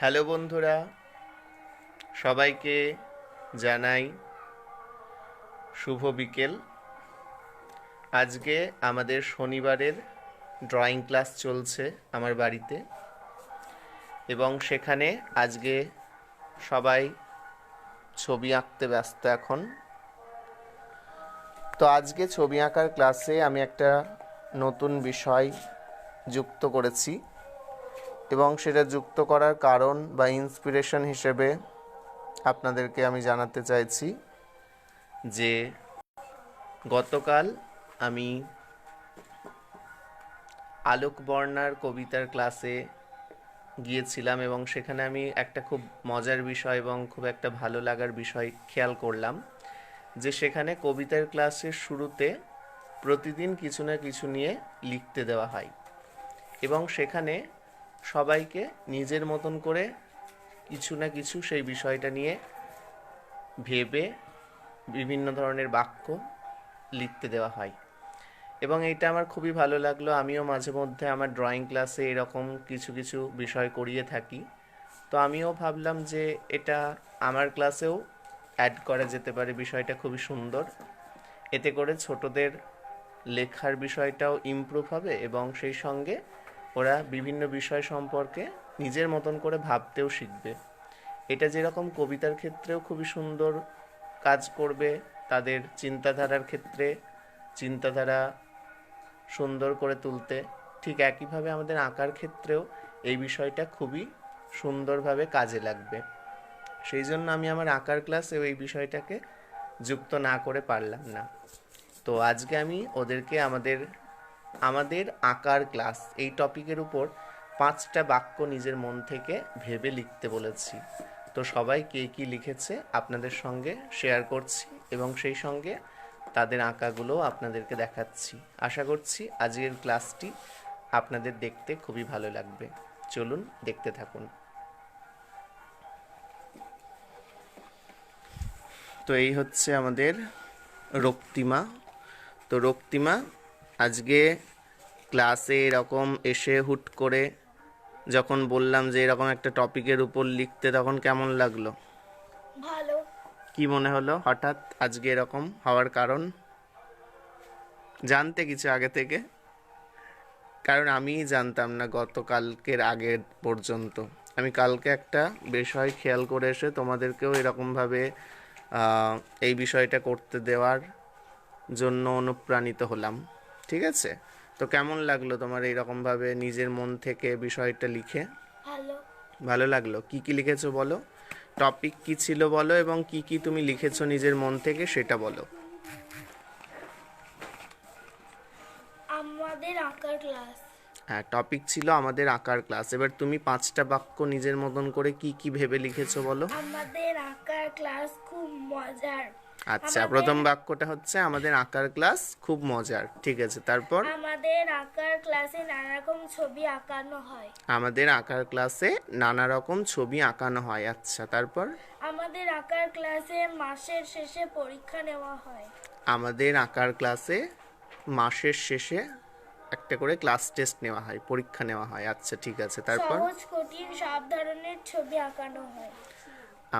Hello বন্ধুরা, সবাইকে জানাই শুভ বিকেল। আজকে আমাদের শনিবারের ড্রয়িং ক্লাস চলছে আমার বাড়িতে, এবং সেখানে আজকে সবাই ছবি আঁকতে ব্যস্ত এখন। তো আজকে ছবি আঁকার ক্লাসে আমি একটা নতুন বিষয় যুক্ত করেছি, এবং সেটা যুক্ত করার কারণ বা ইন্সপিরেশন হিসেবে আপনাদেরকে আমি জানাতে চাইছি যে গতকাল আমি আলোক বর্ণার কবিতার ক্লাসে গিয়েছিলাম, এবং সেখানে আমি একটা খুব মজার বিষয় এবং খুব একটা ভালো লাগার বিষয় খেয়াল করলাম যে সেখানে কবিতার ক্লাসের শুরুতে প্রতিদিন কিছু না কিছু নিয়ে লিখতে দেওয়া হয়, এবং সেখানে সবাইকে নিজের মতন করে কিছু না কিছু সেই বিষয়টা নিয়ে ভেবে বিভিন্ন ধরনের বাক্য লিখতে দেওয়া হয়। এবং এইটা আমার খুবই ভালো লাগলো। আমিও মাঝে মধ্যে আমার ড্রয়িং ক্লাসে এরকম কিছু কিছু বিষয় করিয়ে থাকি। তো আমিও ভাবলাম যে এটা আমার ক্লাসেও অ্যাড করা যেতে পারে। বিষয়টা খুবই সুন্দর। এতে করে ছোটদের লেখার বিষয়টাও ইমপ্রুভ হবে, এবং সেই সঙ্গে ওরা বিভিন্ন বিষয় সম্পর্কে নিজের মতন করে ভাবতেও শিখবে। এটা যেরকম কবিতার ক্ষেত্রেও খুবই সুন্দর কাজ করবে, তাদের চিন্তাধারার ক্ষেত্রে চিন্তাধারা সুন্দর করে তুলতে, ঠিক একইভাবে আমাদের আঁকার ক্ষেত্রেও এই বিষয়টা খুবই সুন্দরভাবে কাজে লাগবে। সেই জন্য আমি আমার আঁকার ক্লাসেও এই বিষয়টাকে যুক্ত না করে পারলাম না। তো আজকে আমি ওদেরকে আমাদের আমাদের আঁকার ক্লাস এই টপিকের উপর 5টা বাক্য নিজের মন থেকে ভেবে লিখতে বলেছি। তো সবাই কে কী লিখেছে আপনাদের সঙ্গে শেয়ার করছি, এবং সেই সঙ্গে তাদের আঁকাগুলো আপনাদেরকে দেখাচ্ছি। আশা করছি আজকের ক্লাসটি আপনাদের দেখতে খুবই ভালো লাগবে। চলুন দেখতে থাকুন। তো এই হচ্ছে আমাদের রক্তিমা। তো রক্তিমা আজকে ক্লাসে এরকম এসে হুট করে যখন বললাম যে এরকম একটা টপিকের উপর লিখতে, তখন কেমন লাগলো? ভালো। কি মনে হলো হঠাৎ আজকে এরকম হওয়ার কারণ? জানতে কিছু আগে থেকে? কারণ আমি জানতাম না গতকালকের আগে পর্যন্ত। আমি কালকে একটা বিষয় খেয়াল করে এসে তোমাদেরকেও এরকমভাবে এই বিষয়টা করতে দেওয়ার জন্য অনুপ্রাণিত হলাম। ঠিক আছে? তো কেমন লাগলো তোমার এইরকমভাবে নিজের মন থেকে বিষয়টা লিখে? ভালো। ভালো লাগলো। কি কি লিখেছো বলো? টপিক কি ছিল বলো, এবং কি কি তুমি লিখেছো নিজের মন থেকে সেটা বলো। আমাদের আঁকার ক্লাস। হ্যাঁ, টপিক ছিল আমাদের আঁকার ক্লাস। এবার তুমি 5টা বাক্য নিজের মতন করে কি কি ভেবে লিখেছো বলো। আমাদের আঁকার ক্লাস খুব মজার। আচ্ছা, আমাদের প্রথম বাক্যটা হচ্ছে আমাদের আঁকার ক্লাস খুব মজার। ঠিক আছে, তারপর? আমাদের আঁকার ক্লাসে নানা রকম ছবি আঁকানো হয়। আমাদের আঁকার ক্লাসে নানা রকম ছবি আঁকানো হয়। আচ্ছা, তারপর? আমাদের আঁকার ক্লাসে মাসের শেষে পরীক্ষা নেওয়া হয়। আমাদের আঁকার ক্লাসে মাসের শেষে একটা করে ক্লাস টেস্ট নেওয়া হয়, পরীক্ষা নেওয়া হয়। আচ্ছা, ঠিক আছে, তারপর? সহজ কঠিন সব ধরনের ছবি আঁকানো হয়।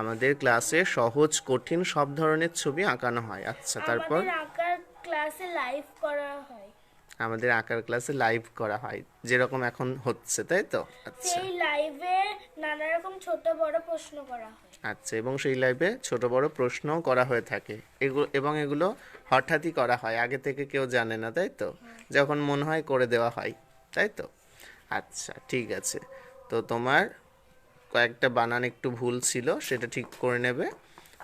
আমাদের ক্লাসে সহজ কঠিন সব ধরনের ছবি আঁকানো হয়। আচ্ছা, তারপর? আমাদের আঁকার ক্লাসে লাইভ করা হয়। আমাদের আঁকার ক্লাসে লাইভ করা হয়, যেরকম এখন হচ্ছে, তাই তো? আচ্ছা। সেই লাইভে নানা রকম ছোট বড় প্রশ্ন করা হয়। আচ্ছা, এবং সেই লাইভে ছোট বড় প্রশ্নও করা হয়ে থাকে। এগুলো এবং এগুলো হঠাৎই করা হয়, আগে থেকে কেউ জানে না, তাই তো? যখন মন হয় করে দেওয়া হয়, তাই তো? আচ্ছা, ঠিক আছে। তো তোমার কয়েকটা বানান একটু ভুল ছিল, সেটা ঠিক করে নেবে।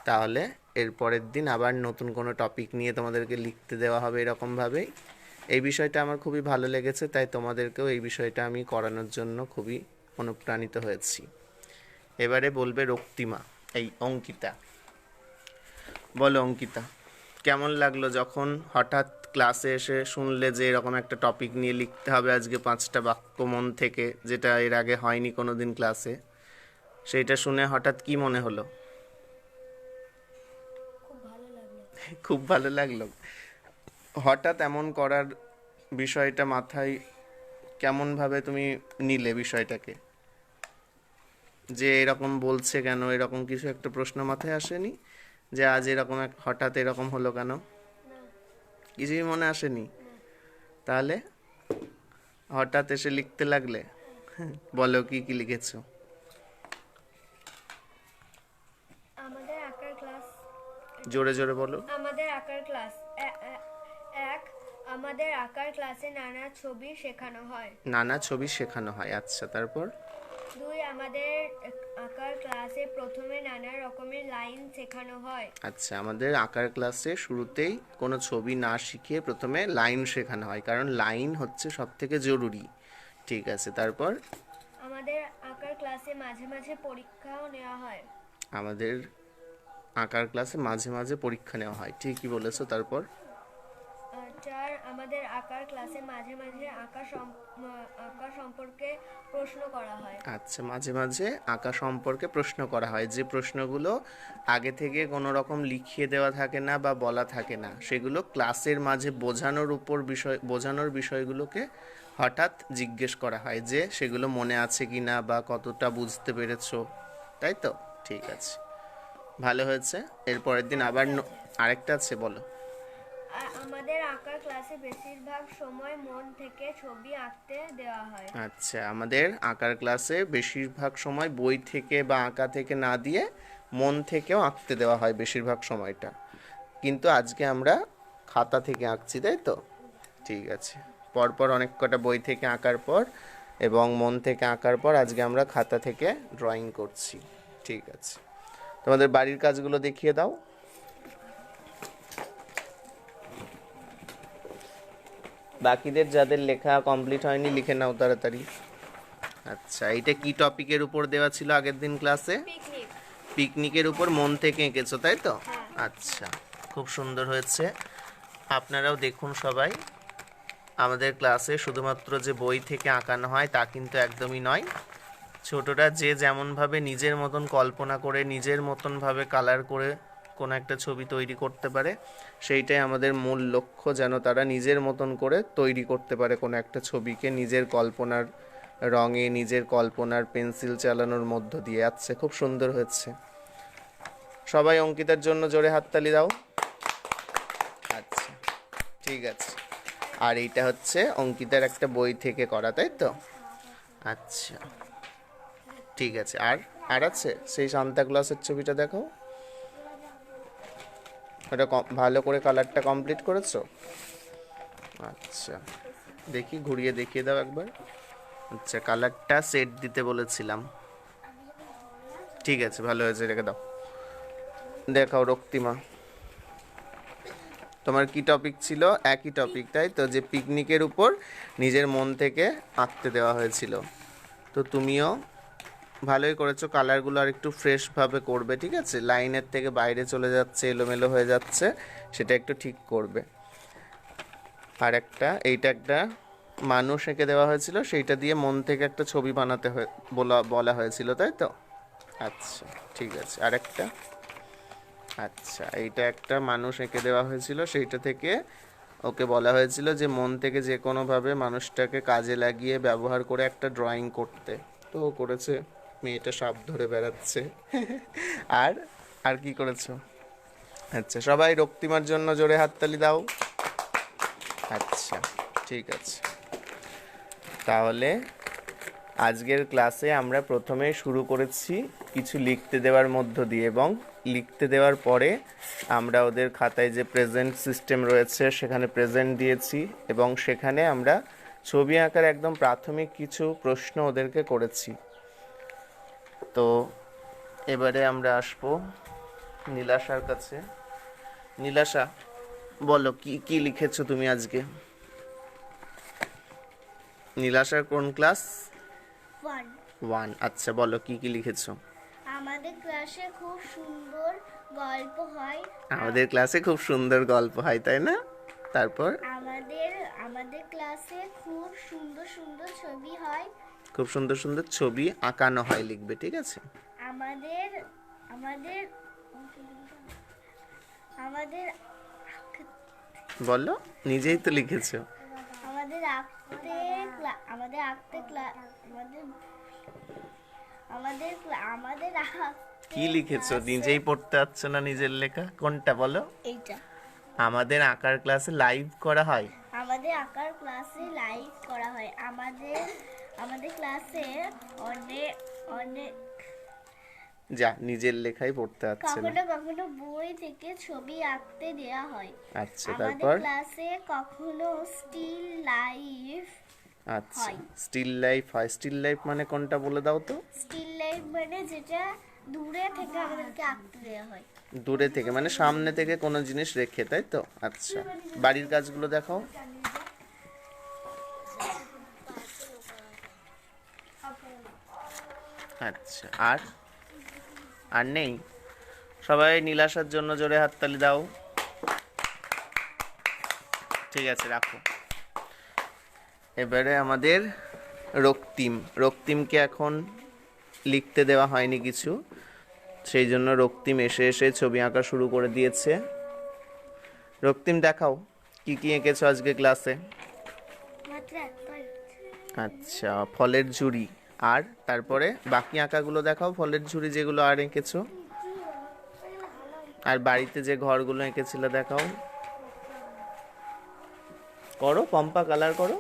তাহলে এর পরের দিন আবার নতুন কোনো টপিক নিয়ে তোমাদেরকে লিখতে দেওয়া হবে এরকমভাবেই। এই বিষয়টা আমার খুবই ভালো লেগেছে, তাই তোমাদেরকেও এই বিষয়টা আমি করানোর জন্য খুবই অনুপ্রাণিত হয়েছি। এবারে বলবে রক্তিমা, এই অঙ্কিতা। বলো অঙ্কিতা, কেমন লাগলো যখন হঠাৎ ক্লাসে এসে শুনলে যে এরকম একটা টপিক নিয়ে লিখতে হবে আজকে 5টা বাক্য মন থেকে, যেটা এর আগে হয়নি কোনো দিন ক্লাসে? সেইটা শুনে হঠাৎ কি মনে হলো? খুব ভালো লাগলো। খুব ভালো লাগলো। হঠাৎ এমন করার বিষয়টা মাথায় কেমনভাবে তুমি নিলে বিষয়টাকে? যে এরকম বলছে কেন, এরকম কিছু একটা প্রশ্ন মাথায় আসেনি যে আজ এরকম হঠাৎ এরকম হলো কেন? কিছুই মনে আসেনি? তাহলে হঠাৎ এসে লিখতে লাগলে? বলো কি কি লিখেছো? আমাদের আঁকার ক্লাস জোরে জোরে বলো। আমাদের আঁকার ক্লাস এক আমাদের আঁকার ক্লাসে নানা ছবি শেখানো হয়। নানা ছবি শেখানো হয়, আচ্ছা, তারপর? দুই আমাদের আঁকার ক্লাসে প্রথমে নানা রকমের লাইন শেখানো হয়। আচ্ছা, আমাদের আঁকার ক্লাসে শুরুতেই কোনো ছবি না শিখিয়ে প্রথমে লাইন শেখানো হয়, কারণ লাইন হচ্ছে সব থেকে জরুরি। ঠিক আছে, তারপর? আমাদের আঁকার ক্লাসে মাঝে মাঝে পরীক্ষাও নেওয়া হয়। আমাদের আঁকার ক্লাসে মাঝে মাঝে পরীক্ষা নেওয়া হয়, ঠিকই বলেছো, তারপর? চার আমাদের আঁকার ক্লাসে মাঝে মাঝে আঁকা সম্পর্কে প্রশ্ন করা হয়। আচ্ছা, মাঝে মাঝে আঁকা সম্পর্কে প্রশ্ন করা হয়, যে প্রশ্নগুলো আগে থেকে কোনো রকম লিখিয়ে দেওয়া থাকে না বা বলা থাকে না, সেগুলো ক্লাসের মাঝে বোঝানোর বিষয়গুলোকে হঠাৎ জিজ্ঞেস করা হয়, যে সেগুলো মনে আছে কি না বা কতটা বুঝতে পেরেছো, তাই তো? ঠিক আছে, ভালো হয়েছে। এরপরের দিন আবার আরেকটা আছে, বলো। আমাদের আঁকার ক্লাসে বেশিরভাগ সময় মন থেকে ছবি আঁকতে দেওয়া হয়। আচ্ছা, আমাদের আঁকার ক্লাসে বেশিরভাগ সময় বই থেকে বা আঁকা থেকে না দিয়ে মন থেকেও আঁকতে দেওয়া হয় বেশিরভাগ সময়টা, কিন্তু আজকে আমরা খাতা থেকে আঁকছি, তাই তো? ঠিক আছে, পরপর অনেক কটা বই থেকে আঁকার পর এবং মন থেকে আঁকার পর আজকে আমরা খাতা থেকে ড্রয়িং করছি। ঠিক আছে, তোমাদের বাড়ির কাজগুলো দেখিয়ে দাও। বাকিদের যাদের লেখা কমপ্লিট হয়নি লিখে নাও তাড়াতাড়ি। আচ্ছা, এটা কি টপিকের উপর দেওয়া ছিল আগের দিন ক্লাসে? পিকনিক। পিকনিকের উপর মন থেকে এঁকেছো, তাই তো? হ্যাঁ। আচ্ছা, খুব সুন্দর হয়েছে। আপনারাও দেখুন সবাই, আমাদের ক্লাসে শুধুমাত্র যে বই থেকে আঁকানো হয় তা কিন্তু একদমই নয়। ছোটরা যে যেমনভাবে নিজের মতন কল্পনা করে নিজের মতনভাবে কালার করে কোনো একটা ছবি তৈরি করতে পারে, সেইটাই আমাদের মূল লক্ষ্য, যেন তারা নিজের মতন করে তৈরি করতে পারে কোনো একটা ছবিকে নিজের কল্পনার রঙে, নিজের কল্পনার পেন্সিল চালানোর মধ্য দিয়ে। আচ্ছা, খুব সুন্দর হয়েছে। সবাই অঙ্কিতার জন্য জোরে হাততালি দাও। আচ্ছা, ঠিক আছে। আর এইটা হচ্ছে অঙ্কিতার একটা বই থেকে করা, তাই তো? আচ্ছা, ঠিক আছে। আর আর আছে সেই সান্তা ক্লসের ছবিটা দেখো, ওটা ভালো করে কালারটা কমপ্লিট করেছো? আচ্ছা, দেখি ঘুরিয়ে দেখিয়ে দাও একবার। আচ্ছা, কালারটা সেট দিতে বলেছিলাম। ঠিক আছে, ভালো হয়েছে, রেখে দাও। দেখাও রক্তিমা, তোমার কি টপিক ছিল? একই টপিক, তাই তো, যে পিকনিকের উপর নিজের মন থেকে আঁকতে দেওয়া হয়েছিল। তো তুমিও ভালোই করেছো, কালারগুলো আর একটু ফ্রেশভাবে করবে, ঠিক আছে? লাইনের থেকে বাইরে চলে যাচ্ছে, এলোমেলো হয়ে যাচ্ছে, সেটা একটু ঠিক করবে। আর এইটা একটা মানুষ এঁকে দেওয়া হয়েছিল, সেইটা দিয়ে মন থেকে একটা ছবি বানাতে বলা হয়েছিল, তাই তো? আচ্ছা, ঠিক আছে। আচ্ছা, এইটা একটা মানুষ এঁকে দেওয়া হয়েছিল, সেইটা থেকে ওকে বলা হয়েছিল যে মন থেকে যে কোনোভাবে মানুষটাকে কাজে লাগিয়ে ব্যবহার করে একটা ড্রয়িং করতে। তো ও করেছে, মেয়েটা সাপ ধরে বেড়াচ্ছে। আর আর কি করেছো? আচ্ছা, সবাই রক্তিমার জন্য জোরে হাততালি দাও। আচ্ছা, ঠিক আছে। তাহলে আজকের ক্লাসে আমরা প্রথমে শুরু করেছি কিছু লিখতে দেওয়ার মধ্য দিয়ে, এবং লিখতে দেওয়ার পরে আমরা ওদের খাতায় যে প্রেজেন্ট সিস্টেম রয়েছে সেখানে প্রেজেন্ট দিয়েছি, এবং সেখানে আমরা ছবি আঁকার একদম প্রাথমিক কিছু প্রশ্ন ওদেরকে করেছি। তো এবারে আমরা আসবো নীলাশার কাছে। নীলাশা, বলো কি কি লিখেছো তুমি আজকে? নীলাশার কোন ক্লাস? 1। আচ্ছা, বলো কি কি লিখেছো? আমাদের ক্লাসে খুব সুন্দর গল্প হয়। আমাদের ক্লাসে খুব সুন্দর গল্প হয়, তাই না? তারপর? আমাদের ক্লাসে খুব সুন্দর সুন্দর ছবি হয়। খুব সুন্দর সুন্দর ছবি আঁকানো হয়, লিখবে, ঠিক আছে? আমাদের আমাদের আমাদের বলো, নিজেই তো লিখেছো। আমাদের আঁকতে ক্লা- আমাদের আঁকতে ক্লা- আমাদের আমাদের আমাদের কি লিখেছো? নিজেই পড়তে পারছো না নিজের লেখা? কোনটা বলো? এইটা আমাদের আঁকার ক্লাসে লাইভ করা হয়। আমাদের আঁকার ক্লাসে লাইভ করা হয়। আমাদের আমাদের ক্লাসে অনেক অনেক যা, নিজের লেখাই পড়তে পারছে না। কখনো কখনো বই থেকে ছবি আঁকতে দেয়া হয়। আচ্ছা, আমাদের তারপর? ক্লাসে কখনো স্টিল লাইফ আচ্ছা, হয়। স্টিল লাইফ হয়। স্টিল লাইফ মানে কোনটা বলে দাও তো? স্টিল লাইফ মানে যেটা দূরে থেকে আমাদেরকে আঁকতে দেওয়া হয়। দূরে থেকে মানে সামনে থেকে কোনো জিনিস রেখে, তাই তো? আচ্ছা, বাড়ির কাজগুলো দেখাও। আচ্ছা, আর আর নেই? সবাই নীলাশার জন্য জোরে হাততালি দাও। ঠিক আছে, রাখো। এবারে আমাদের রক্তিমকে এখন লিখতে দেওয়া হয়নি কিছু, সেই জন্য রক্তিম এসে এসে ছবি আঁকা শুরু করে দিয়েছে। রক্তিম, দেখাও কি কি এঁকেছো আজকে ক্লাসে। মাত্র একবার আচ্ছা, ফলের ঝুড়ি। আর তারপরে বাকি আঁকাগুলো দেখাও, ফলের ঝুড়ি যেগুলো আর এঁকেছো। আর বাড়িতে যে ঘরগুলো এঁকেছিলে দেখাও। করো, পম্পা, কালার করো।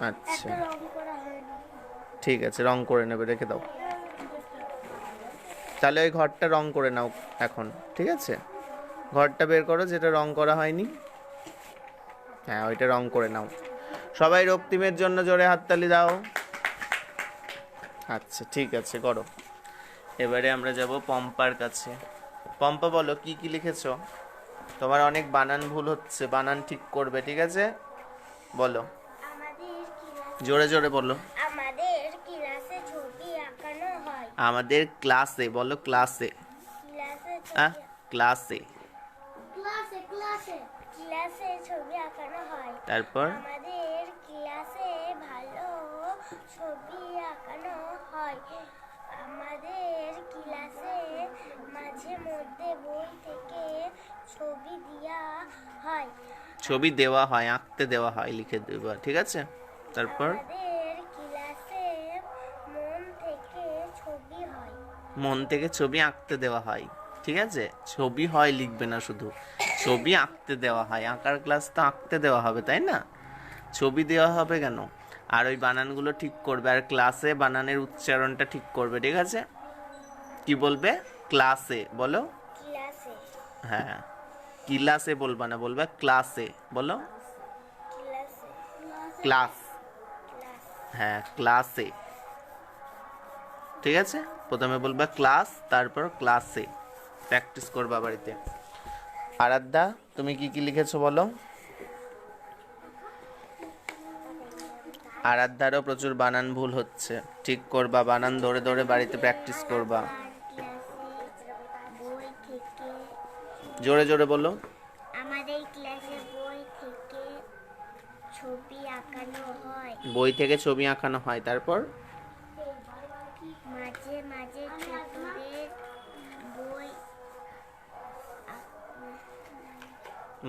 আচ্ছা, একটা রং করা হয়নি। ঠিক আছে, রং করে নেবে, রেখে দাও। তাহলে ওই ঘরটা রং করে নাও এখন, ঠিক আছে? ঘরটা বের করো যেটা রং করা হয়নি। হ্যাঁ, ওইটা রং করে নাও। সবাই রক্তিমের জন্য জোরে হাততালি দাও। আচ্ছা, ঠিক আছে, করো। এবারে আমরা যাব পম্পার কাছে। পম্পা, বলো কি কি লিখেছো? তোমার অনেক বানান ভুল হচ্ছে, বানান ঠিক করবে, ঠিক আছে? বলো, জোরে জোরে বলো। আমাদের ক্লাসে ছবি আঁকানো হয়। আমাদের ক্লাসে, বলো ক্লাসে। ক্লাসে ক্লাসে ছবি আঁকানো হয়। তারপর? আমাদের ক্লাসে ভালো ছবি আঁকানো হয়। আমাদের ক্লাসে মাঝে মধ্যে বই থেকে ছবি দেওয়া হয়। ছবি দেওয়া হয়, আঁকতে দেওয়া হয়, লিখে দেওয়া, ঠিক আছে? তারপর? আমাদের ক্লাসে মন থেকে ছবি হয়। মন থেকে ছবি আঁকতে দেওয়া হয়, ঠিক আছে? ছবি হয় লিখবে না শুধু, ছবি আঁকতে দেওয়া হয়। আঁকার ক্লাস তো আঁকতে দেওয়া হবে, তাই না? ছবি দেওয়া হবে কেন? আর ওই বানানগুলো ঠিক করবে, আর ক্লাসে বানানের উচ্চারণটা ঠিক করবে, ঠিক আছে? কি বলবে? ক্লাসে বলো। ক্লাসে হ্যাঁ, ক্লাসে বলবা না, বলবে ক্লাসে। বলো ক্লাসে ক্লাস। ক্লাস হ্যাঁ, ক্লাসে, ঠিক আছে? প্রথমে বলবা ক্লাস, তারপর ক্লাসে। প্র্যাকটিস করবা বাড়িতে। আরাধ্যা, তুমি কি কি লিখেছো বলো? আরাধ্যারও প্রচুর বানান ভুল হচ্ছে, ঠিক করবা, বানান ধরে ধরে বাড়িতে প্র্যাকটিস করবা। বই থেকে জোরে জোরে বলো। আমাদের ক্লাসে বই থেকে ছবি আঁকানো হয়। বই থেকে ছবি আঁকানো হয়, তারপর? মাঝে মাঝে ছোটদের বই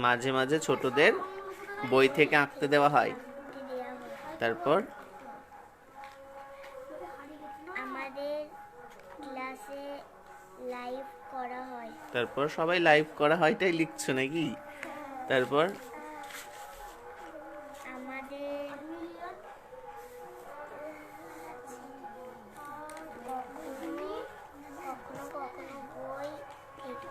মাঝে মাঝে ছোটদের বই থেকে আঁকতে দেওয়া হয়, আঁকতে দেওয়া হয়। তারপর? আমাদের ক্লাসে লাইভ করা হয়। তারপর সবাই লাইভ করা হয়টাই লিখছো নাকি? তারপর? আমাদের কখনো কখনো বই থেকে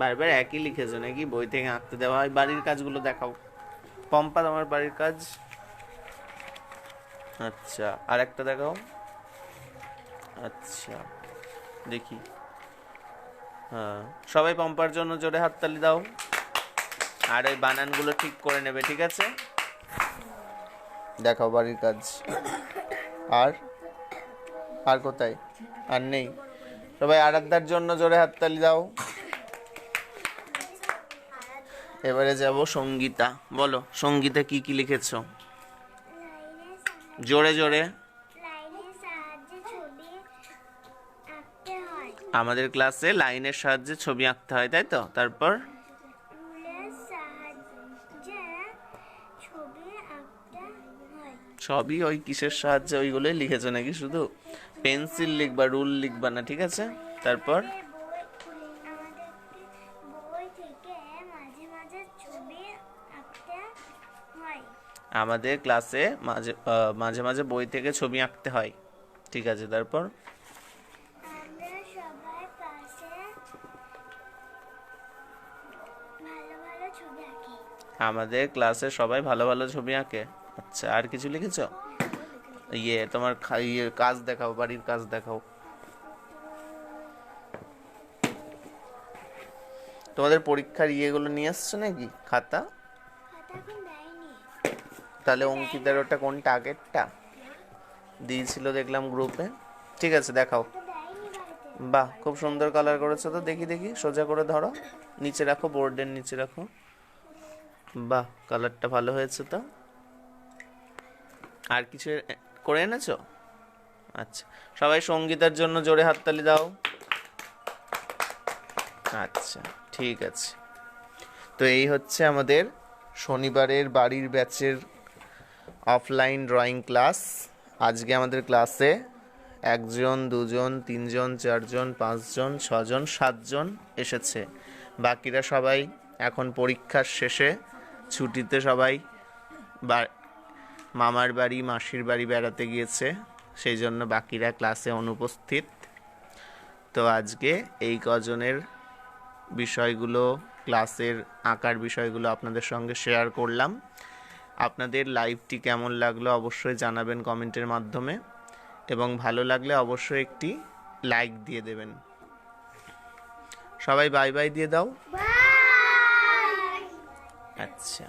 বারবার একই লিখেছো নাকি? বই থেকে আঁকতে দেওয়া হয়। বাড়ির কাজগুলো দেখাও। পম্পা, তোমার বাড়ির কাজ। আচ্ছা, আর একটা দেখাও। আচ্ছা, দেখি। হ্যাঁ, সবাই পম্পার জন্য জোরে হাততালি দাও। আর ওই বানানগুলো ঠিক করে নেবে, ঠিক আছে? দেখাও বাড়ির কাজ। আর আর কোথায়? আর নেই? সবাই আরাধ্যার জন্য জোরে হাততালি দাও। এবারে যাব সঙ্গীতা। বলো, সঙ্গীতা কি কি লিখেছো? জোরে জোরে। লাইনের সাহায্যে ছবি আঁকতে হয়। আমাদের ক্লাসে লাইনের সাহায্যে ছবি আঁকতে হয়, তাই তো? তারপর? রুলের সাহায্যে ছবি সবই ওই কিসের সাহায্যে ওইগুলোই লিখেছো নাকি? শুধু পেন্সিল লিখবা, রুল লিখবা না, ঠিক আছে? তারপর আমাদের ক্লাসে মাঝে মাঝে মাঝে বই থেকে ছবি আঁকতে হয়, ঠিক আছে? তারপর আমাদের ক্লাসে সবাই ভালো ভালো ছবি আঁকে। আচ্ছা, আর কিছু লিখেছো? তোমার কাজ দেখাও, বাড়ির কাজ দেখাও। তোমাদের পরীক্ষার ইয়েগুলো নিয়ে আসছো নাকি, খাতা? তাহলে অঙ্কিতার ওটা কোনটা, আগেরটা দিয়েছিল দেখলাম গ্রুপে। ঠিক আছে, দেখাও। বাহ, খুব সুন্দর কালার করেছো তো। দেখি দেখি, সোজা করে ধরো, নিচে রাখো, বোর্ডের নিচে রাখো। বাহ, কালারটা ভালো হয়েছে তো। আর কিছু করে এনেছো? আচ্ছা, সবাই সঙ্গীতার জন্য জোরে হাততালি দাও। আচ্ছা, ঠিক আছে। তো এই হচ্ছে আমাদের শনিবারের বাড়ির ব্যাচের অফলাইন ড্রয়িং ক্লাস। আজকে আমাদের ক্লাসে 1 জন, 2 জন, 3 জন, 4 জন, 5 জন, 6 জন, 7 জন এসেছে। বাকিরা সবাই এখন পরীক্ষার শেষে ছুটিতে সবাই মামার বাড়ি, মাসির বাড়ি বেড়াতে গিয়েছে, সেই জন্য বাকিরা ক্লাসে অনুপস্থিত। তো আজকে এই কজনের বিষয়গুলো, ক্লাসের আঁকার বিষয়গুলো আপনাদের সঙ্গে শেয়ার করলাম। আপনাদের লাইভটি কেমন লাগলো অবশ্যই জানাবেন কমেন্টের মাধ্যমে, এবং ভালো লাগলে অবশ্যই একটি লাইক দিয়ে দেবেন। সবাই বাই বাই দিয়ে দাও। আচ্ছা।